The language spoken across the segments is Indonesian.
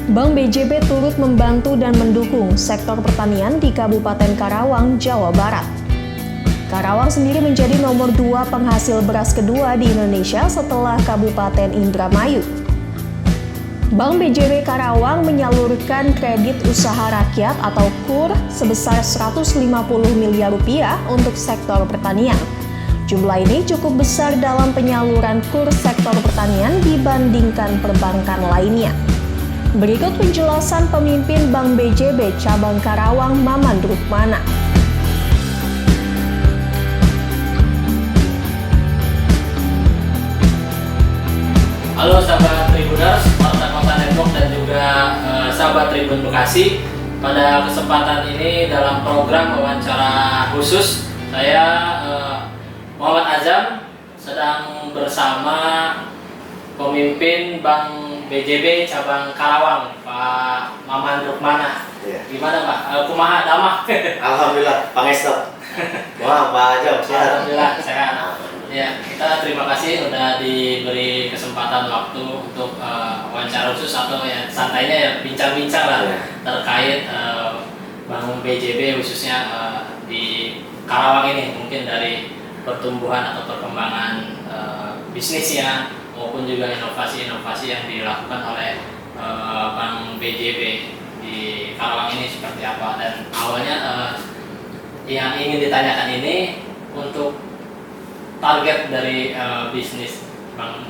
Bank BJB turut membantu dan mendukung sektor pertanian di Kabupaten Karawang, Jawa Barat. Karawang sendiri menjadi nomor 2 penghasil beras kedua di Indonesia setelah Kabupaten Indramayu. Bank BJB Karawang menyalurkan kredit usaha rakyat atau KUR sebesar 150 miliar rupiah untuk sektor pertanian. Jumlah ini cukup besar dalam penyaluran KUR sektor pertanian dibandingkan perbankan lainnya. Berikut penjelasan pemimpin Bank BJB Cabang Karawang, Maman Rukmana. Halo sahabat Tribuners, Warta Kota Depok dan juga sahabat Tribun Bekasi. Pada kesempatan ini dalam program wawancara khusus, saya Muhammad Azam sedang bersama pemimpin Bank BJB Cabang Karawang, Pak Maman Rukmana. Iya. Gimana Pak? Kumaha damah? Alhamdulillah, Pangestu. Wah, Pak Azam, sehat. Alhamdulillah sehat. Ya, kita terima kasih sudah diberi kesempatan waktu untuk wawancara khusus atau ya santainya ya bincang-bincang lah terkait Bank BJB khususnya di Karawang ini, mungkin dari pertumbuhan atau perkembangan bisnisnya maupun juga inovasi-inovasi yang dilakukan oleh Bank BJB di Karawang ini seperti apa. Dan awalnya yang ingin ditanyakan ini untuk target dari bisnis Bank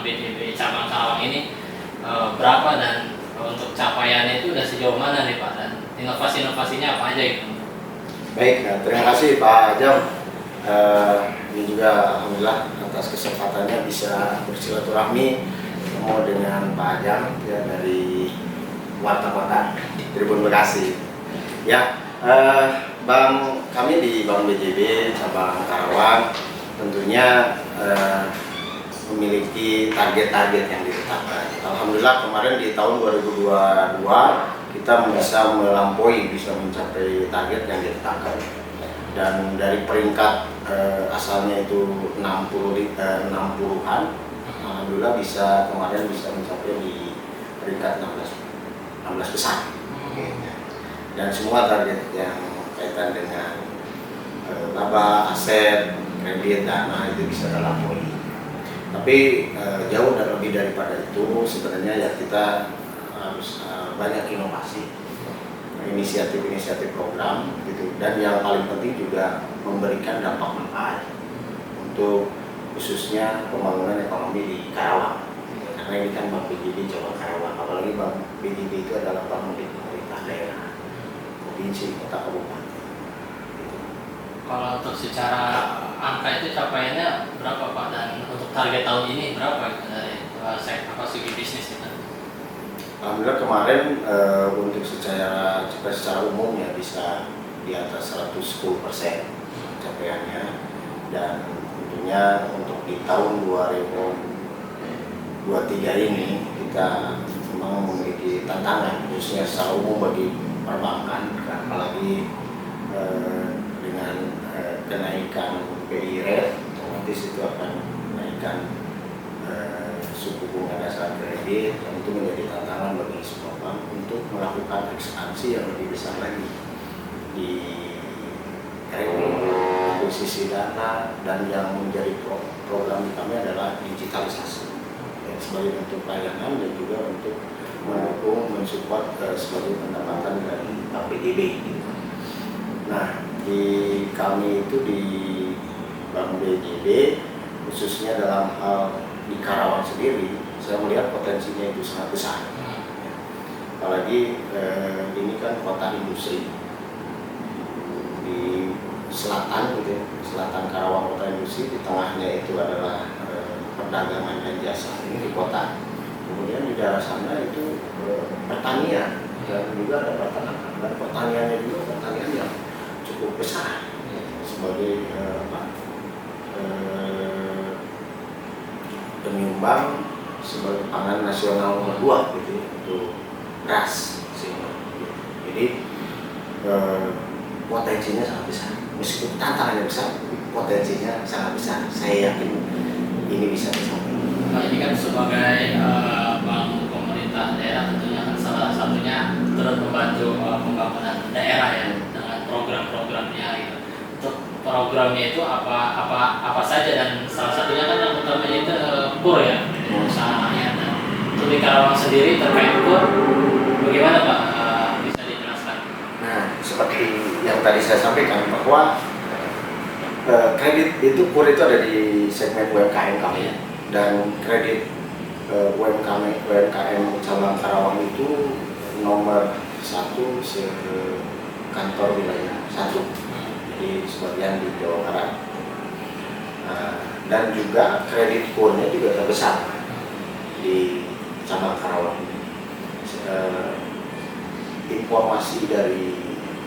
BJB Cabang Karawang ini berapa, dan untuk capaiannya itu sudah sejauh mana nih Pak, dan inovasi-inovasinya apa aja gitu. Baik, terima kasih Pak Azam. Ini juga alhamdulillah atas kesempatannya bisa bersilaturahmi ketemu dengan Pak Azam ya, dari Warta Kota Tribun Bekasi. Ya, bank kami di Bank BJB Cabang Karawang tentunya memiliki target-target yang ditetapkan. Alhamdulillah kemarin di tahun 2022 kita bisa melampaui, bisa mencapai target yang ditetapkan. Dan dari peringkat asalnya itu 60-an, alhamdulillah bisa kemarin bisa mencapai di peringkat 16 besar. Dan semua target yang kaitan dengan laba, aset, kredit, dana itu bisa terlampaui. Tapi jauh dan lebih daripada itu sebenarnya ya kita harus banyak inovasi, inisiatif-inisiatif program gitu, dan yang paling penting juga memberikan dampak manfaat untuk khususnya pembangunan ekonomi di Karawang. Karena ini kan Bank BJB Cabang Karawang, apalagi Bank BJB itu adalah bank milik pemerintah daerah, provinsi, kota, kabupaten. Kalau untuk secara angka itu capaiannya berapa Pak, dan untuk target tahun ini berapa dari segi bisnis kita? Alhamdulillah kemarin untuk secara umum ya bisa di atas 110% capaiannya, dan tentunya untuk di tahun 2023 ini kita memang memiliki tantangan khususnya secara umum bagi perbankan, apalagi dengan kenaikan BI rate otomatis itu akan menaikkan suku bunga dasar kredit, dan itu menjadi tantangan bagi semua bank untuk melakukan ekspansi yang lebih besar lagi di kredit, akuisisi dana, dan yang menjadi program kami adalah digitalisasi ya, sebagai bentuk pelayanan dan juga untuk mendukung, mensupport sebagai pendapatan dari Bank BJB gitu. Nah, di kami itu di Bank BJB khususnya dalam hal di Karawang sendiri, saya melihat potensinya itu sangat besar. Apalagi ini kan kota industri di selatan gitu ya, selatan Karawang kota industri, di tengahnya itu adalah perdagangan dan jasa ini di kota. Kemudian di daerah sana itu pertanian, dan juga ada peternakan, dan pertaniannya juga pertanian yang cukup besar sebagai penyumbang sebagai pangan nasional nomor 2 gitu ya, untuk beras. Jadi potensinya sangat besar, meskipun tantangannya besar, potensinya sangat besar. Saya yakin ini bisa dicapai. Ini kan sebagai bank pemerintah daerah tentunya kan salah satunya turut membantu pembangunan daerah ya dengan program-programnya gitu. Untuk programnya itu apa saja, dan salah satunya kan yang utamanya itu KUR ya, usahanya. Nah, untuk di Karawang sendiri terkait KUR bagaimana Pak, bisa dijelaskan? Nah, seperti yang tadi saya sampaikan bahwa kredit itu KUR itu ada di segmen UMKM kami, dan kredit UMKM cabang Karawang itu nomor 1 kantor wilayah 1, jadi sebagian di Jawa Barat. Dan juga kredit KUR-nya juga terbesar di cabang Karawang ini. Informasi dari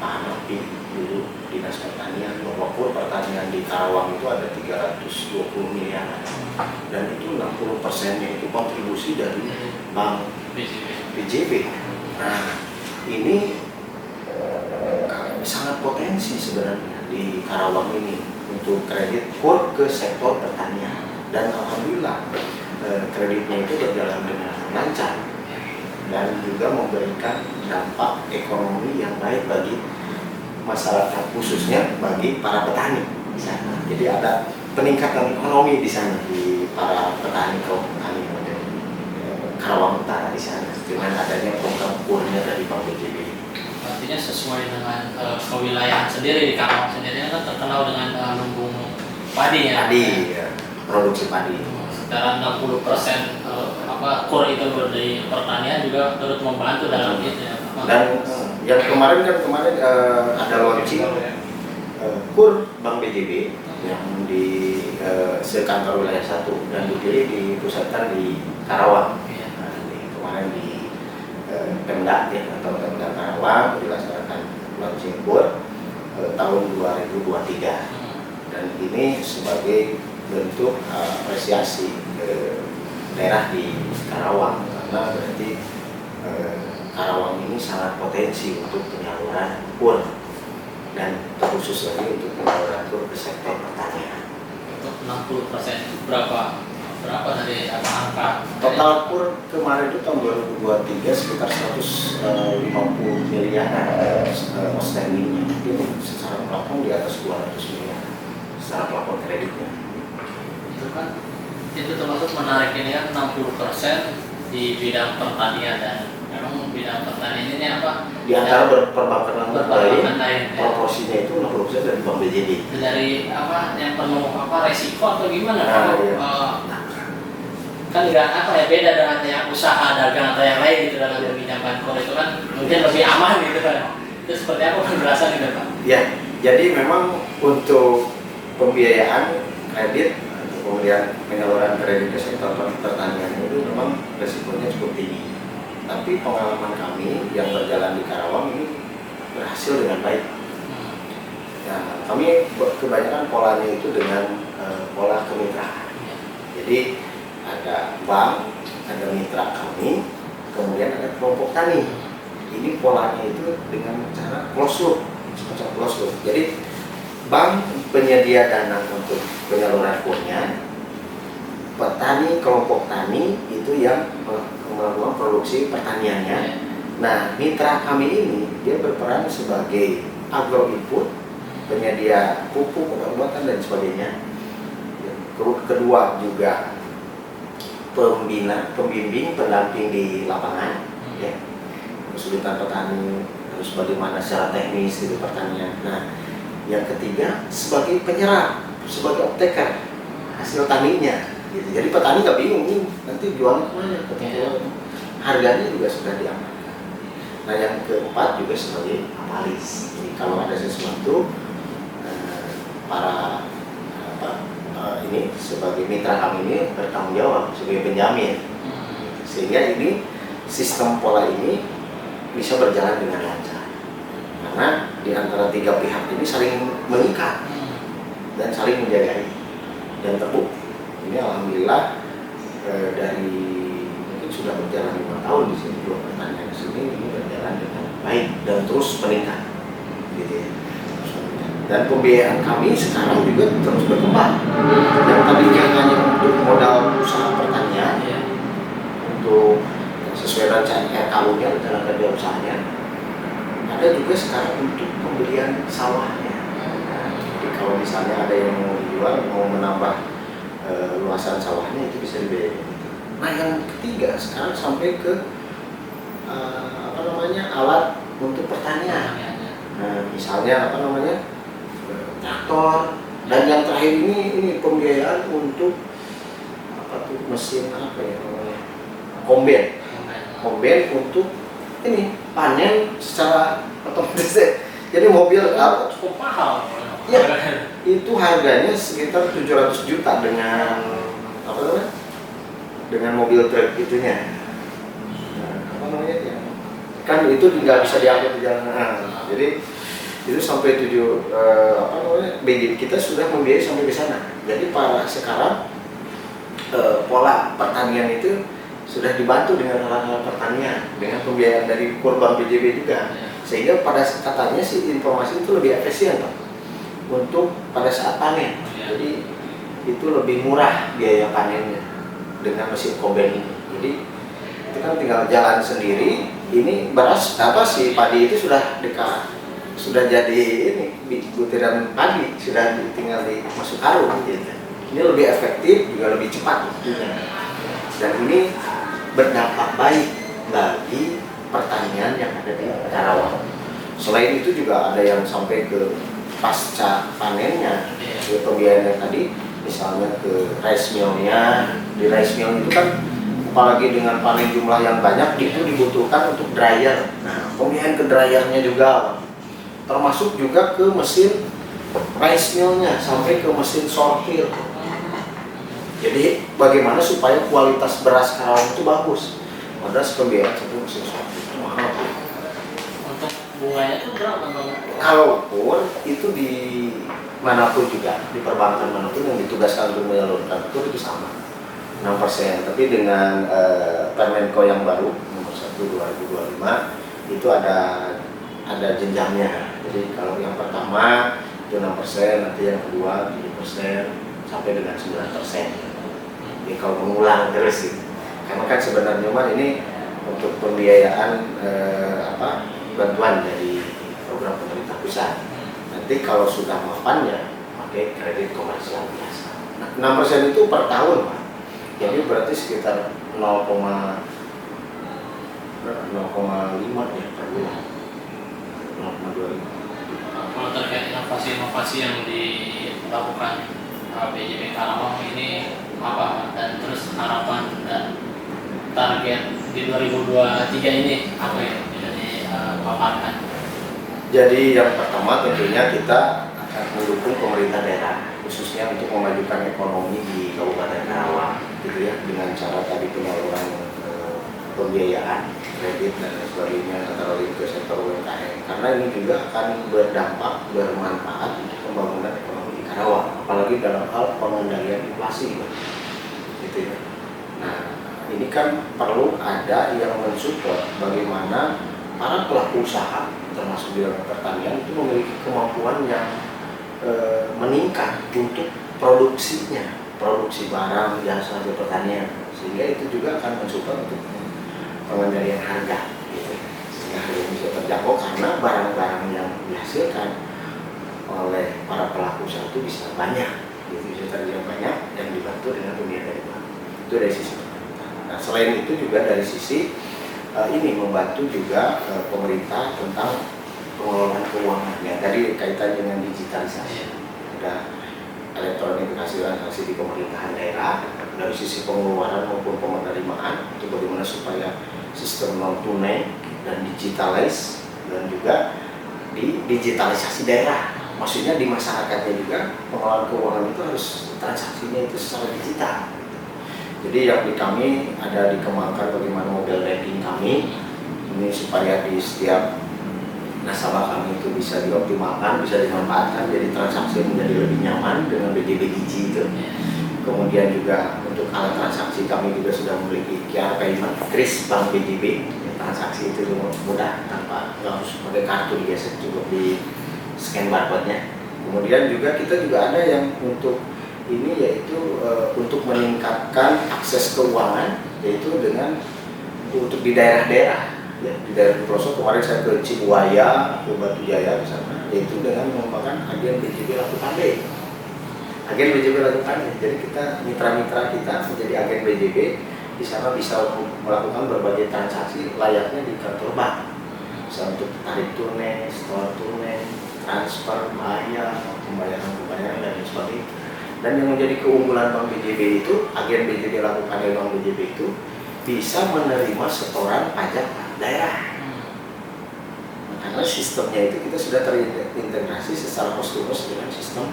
Pak Hanafi dulu Dinas Pertanian bahwa KUR pertanian di Karawang itu ada 320 miliar, dan itu 60%-nya itu kontribusi dari Bank BJB. Nah, ini sangat potensi sebenarnya di Karawang ini untuk kredit KUR ke sektor pertanian, dan alhamdulillah kreditnya itu berjalan dengan lancar dan juga memberikan dampak ekonomi yang baik bagi masyarakat, khususnya bagi para petani di sana. Jadi ada peningkatan ekonomi di sana, di para petani Karawang Utara di sana dengan adanya program KUR-nya dari Bank BJB. Artinya sesuai dengan kewilayahan sendiri. Di Karawang sendiri kan terkenal dengan lumbung padi ya. Padi, ya, produksi padi. Sekarang 60% KUR itu dari pertanian juga turut membantu dalam itu ya. Dan yang kemarin ada launching KUR Bank BJB yang di sekantor wilayah 1 dan dipilih dipusatkan di Karawang. Nah, kemarin di Pemda ya, atau Pemda Karawang dilaksanakan launching KUR tahun 2023, dan ini sebagai bentuk apresiasi daerah di Karawang, karena berarti Karawang ini sangat potensi untuk penyaluran KUR, dan terkhusus lagi untuk penyaluran KUR ke sektor pertanian. Untuk 60% berapa dari angka? Total KUR kemarin itu tahun 2023 sekitar 150 miliar outstandingnya, itu secara plafon di atas 200 miliar secara plafon kreditnya. Itu kan itu termasuk menarik ini kan 60% di bidang pertanian, dan memang bidang pertanian ini apa? Di antara perbankan lain, ya. proporsinya itu 60% dari Bank BJB. Dari apa yang penuh resiko atau gimana? Iya. Kan nggak beda dengan yang usaha dagang atau yang lain gitu dalam meminjamkan KUR itu kan mungkin lebih aman gitu kan. Itu seperti apa penjelasan gitu Pak? Ya, jadi memang untuk pembiayaan kredit, kemudian penyaluran kredit ke sektor pertanian itu memang resikonya cukup tinggi. Tapi pengalaman kami yang berjalan di Karawang ini berhasil dengan baik. Nah, kami kebanyakan polanya itu dengan pola kemitraan. Jadi ada bank, ada mitra kami, kemudian ada kelompok tani. Ini polanya itu dengan cara closed loop, semacam closed loop. Jadi bank penyedia dana untuk penyaluran KUR-nya, petani, kelompok tani itu yang melakukan produksi pertaniannya. Nah, mitra kami ini dia berperan sebagai agro input, penyedia pupuk, obat-obatan dan sebagainya. Kedua juga pembimbing, pendamping di lapangan, ya. Kesulitan petani harus bagaimana secara teknis di pertanian. Nah, yang ketiga sebagai penyerap, sebagai optaker hasil taninya. Gitu. Jadi petani nggak bingung nih nanti jualnya kemana, harganya juga sudah diamankan. Nah, yang keempat juga sebagai analis. Jadi kalau ada sesuatu para ini sebagai mitra kami ini bertanggung jawab sebagai penjamin, sehingga ini sistem pola ini bisa berjalan dengan lancar karena di antara tiga pihak ini saling mengikat dan saling menjaga, dan terbukti ini alhamdulillah dari mungkin sudah berjalan 5 tahun di sini, dua pertanian di sini ini berjalan dengan baik dan terus meningkat, gitu ya. Dan pembiayaan kami sekarang juga terus berkembang. Yang tadinya hanya untuk modal usaha pertanian, untuk sesuai rancangan RKU-nya, rencana kerja usahanya. Ada juga sekarang untuk pembelian sawahnya. Nah, jadi kalau misalnya ada yang mau dijual, mau menambah luasan sawahnya, itu bisa dibiayain. Nah yang ketiga sekarang sampai ke alat untuk pertanian. Nah, misalnya traktor, dan yang terakhir ini pembiayaan untuk mesin komben untuk ini panen secara otomatis. Jadi mobil cukup mahal. Ya, itu harganya sekitar 700 juta dengan dengan mobil truk itunya. Ya. Kan itu nggak bisa diangkut di jalan. Jadi itu sampai BJ kita sudah membiayai sampai di sana. Jadi sekarang pola pertanian itu sudah dibantu dengan hal-hal pertanian, dengan pembiayaan dari Bank BJB juga, sehingga katanya sih informasi itu lebih efisien Pak, untuk pada saat panen. Jadi itu lebih murah biaya panennya dengan mesin komben ini. Jadi itu kan tinggal jalan sendiri. Ini beras si padi itu sudah jadi ini butiran padi, sudah tinggal masuk karung gitu. Ini lebih efektif, juga lebih cepat dan ini berdampak baik bagi pertanian yang ada di Karawang. Selain itu juga ada yang sampai ke pasca panennya, ke pembiayaan tadi, misalnya ke rice mill-nya. Di rice mill itu kan apalagi dengan panen jumlah yang banyak, itu dibutuhkan untuk dryer. Nah, pembiayaan ke dryernya juga, termasuk juga ke mesin rice mill-nya sampai ke mesin sortir. Jadi bagaimana supaya kualitas beras Karawang itu bagus? Ada pembiayaan sampai mesin sortir mahal. Untuk bunganya itu berapa Bang? Kalaupun itu di manapun juga, di perbankan manapun yang ditugaskan untuk menyalurkan itu sama 6%. Tapi dengan Permenko yang baru nomor 1 2025 itu ada jenjangnya. Jadi kalau yang pertama itu 6%, nanti yang kedua 7% sampai dengan 9%. Jadi kalau mengulang terus gitu. Karena kan sebenarnya ini untuk pembiayaan bantuan dari program pemerintah pusat. Nanti kalau sudah mapan ya pakai kredit komersial biasa. Nah, 6% itu per tahun Pak. Jadi berarti sekitar 0,5 ya per bulan. 0,25. Kalau terkait inovasi-inovasi yang dilakukan BJB Karawang ini apa, dan terus harapan dan target di 2023 ini apa yang bisa dipaparkan? Jadi yang pertama tentunya kita akan mendukung pemerintah daerah, khususnya untuk memajukan ekonomi di Kabupaten Karawang, gitu ya, dengan cara tadi penyaluran pembiayaan, kredit dan sebagainya antara lain ke sektor UMKM. Karena ini juga akan berdampak, bermanfaat untuk pembangunan ekonomi di Karawang, apalagi dalam hal pengendalian inflasi, gitu ya. Nah, ini kan perlu ada yang mensupport bagaimana para pelaku usaha termasuk di dalam pertanian itu memiliki kemampuan yang meningkat untuk produksinya, produksi barang, jasa hasil pertanian, sehingga itu juga akan mensupport untuk pengendalian harga, gitu. Sehingga harga bisa terjangkau karena barang-barang yang dihasilkan oleh para pelaku usaha itu bisa banyak, gitu, bisa terjangkau banyak dan dibantu dengan pembiayaan dari bank. Itu dari sisi pemerintah. Nah, selain itu juga dari sisi ini membantu juga pemerintah tentang pengelolaan keuangan. Ya, tadi kaitan dengan digitalisasi. Ada elektronifikasi transaksi di pemerintahan daerah dari sisi pengeluaran maupun penerimaan, itu bagaimana supaya sistem non tunai dan digitalis dan juga di digitalisasi daerah. Maksudnya di masyarakatnya juga pengelolaan keuangan itu harus transaksinya itu secara digital. Jadi yang di kami ada dikembangkan bagaimana mobile banking kami ini supaya di setiap nasabah kami itu bisa dioptimalkan, bisa dimanfaatkan, jadi transaksi menjadi lebih nyaman dengan BJB Digi itu. Kemudian juga untuk alat transaksi kami juga sudah memiliki QR payment, kris Bank BJB. Transaksi itu mudah tanpa nggak harus pakai kartu digesek, cukup di scan barcode-nya. Kemudian juga kita juga ada yang untuk ini yaitu untuk meningkatkan akses keuangan, yaitu dengan untuk di daerah-daerah. Ya, di daerah pelosok kemarin saya ke Cibuaya, ke Batu Jaya di sana, yaitu dengan mengembangkan agen BJB Laku Pandai. Agen BJB Laku Pandai. Jadi kita mitra-mitra kita menjadi agen BJB di sana bisa melakukan berbagai transaksi layaknya di kantor bank. Bisa untuk tarik tunai, setor tunai, transfer, bayar, pembayaran dan sebagainya. Dan yang menjadi keunggulan Bank BJB itu, agen BJB Laku Pandai Bank BJB itu bisa menerima setoran pajak daerah. Karena sistemnya itu kita sudah terintegrasi secara posturus dengan sistem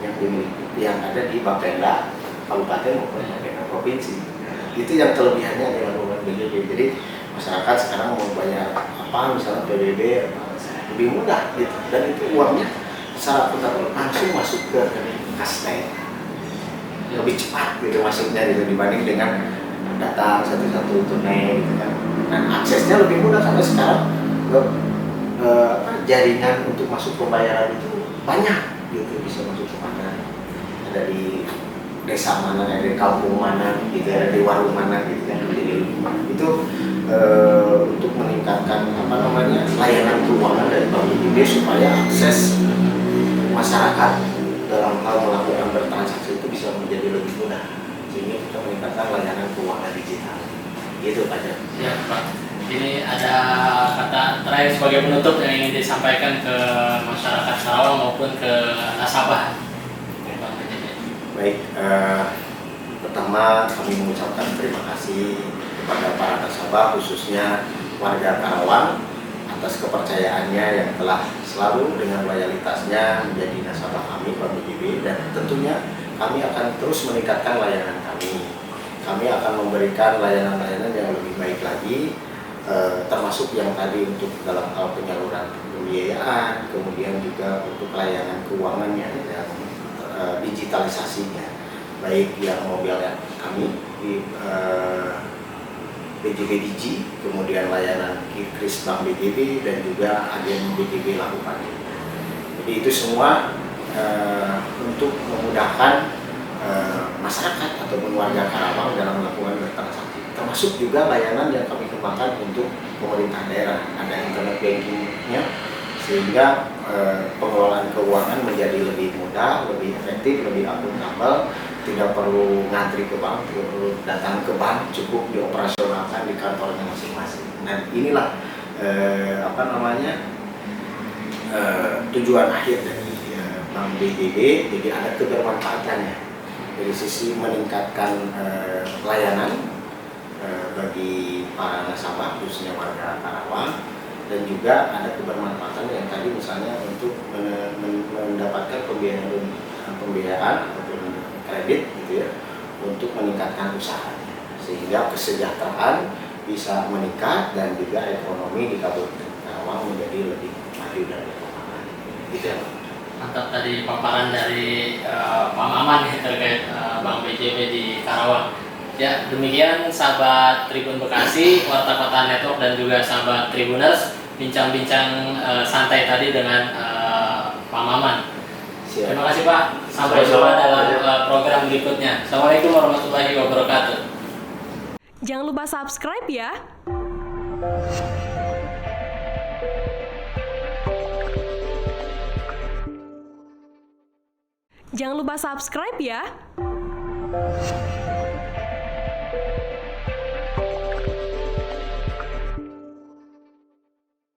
yang dimiliki yang ada di Bapenda Kabupaten maupun Bapenda Provinsi. Itu yang kelebihannya dengan Bank BJB. Jadi masyarakat sekarang mau bayar apa misalnya PBB lebih mudah gitu, dan itu uangnya secara akuntabel langsung masuk ke kas daerah. Lebih cepat gitu masuknya gitu dibanding dengan datang satu-satu tunai gitu kan. Dan aksesnya lebih mudah karena sekarang jaringan untuk masuk pembayaran itu banyak gitu, bisa masuk ke mana, ada di desa mana, ada di kampung mana gitu, ada di warung mana gitu kan. Jadi itu untuk meningkatkan layanan keuangan dari Bank BJB supaya akses masyarakat dalam hal melakukan bertransaksi itu bisa menjadi lebih mudah, sehingga kita meningkatkan layanan keuangan digital. Gitu Pak. Ya Pak, ini ada kata terakhir sebagai penutup yang ingin disampaikan ke masyarakat Karawang maupun ke nasabah. Baik, pertama kami mengucapkan terima kasih kepada para nasabah, khususnya warga Karawang, atas kepercayaannya yang telah selalu dengan loyalitasnya menjadi nasabah kami Bank BJB, dan tentunya kami akan terus meningkatkan layanan kami. Kami akan memberikan layanan-layanan yang lebih baik lagi, termasuk yang tadi untuk dalam hal penyaluran pembiayaan, kemudian juga untuk layanan keuangannya dan digitalisasinya, baik yang mobil kami di BJB Digi, kemudian layanan Kris Bank BJB, dan juga agen BJB Laku Pandai. Jadi itu semua untuk memudahkan masyarakat ataupun warga Karawang dalam melakukan bertransaksi, termasuk juga layanan yang kami kembangkan untuk pemerintah daerah, ada internet bankingnya, sehingga pengelolaan keuangan menjadi lebih mudah, lebih efektif, lebih akuntabel, tidak perlu ngantri ke bank, tidak perlu datang ke bank, cukup dioperasionalkan di kantornya masing-masing. Dan inilah tujuan akhir dari Bank BJB. Jadi ada kebermanfaatannya dari sisi meningkatkan layanan bagi para nasabah khususnya warga Karawang, dan juga ada kebermanfaatan yang tadi misalnya untuk mendapatkan pembiayaan ataupun kredit gitu ya, untuk meningkatkan usahanya, sehingga kesejahteraan bisa meningkat dan juga ekonomi di Kabupaten Karawang menjadi lebih maju dan berkembang. Gitu ya Pak. Mantap tadi paparan dari Pak Maman terkait Bank BJB di Karawang. Ya, demikian sahabat Tribun Bekasi, Warta Kota Network, dan juga sahabat Tribuners, bincang-bincang santai tadi dengan Pak Maman. Siap. Terima kasih Pak. Sampai jumpa dalam program berikutnya. Assalamualaikum warahmatullahi wabarakatuh. Jangan lupa subscribe ya. Jangan lupa subscribe ya.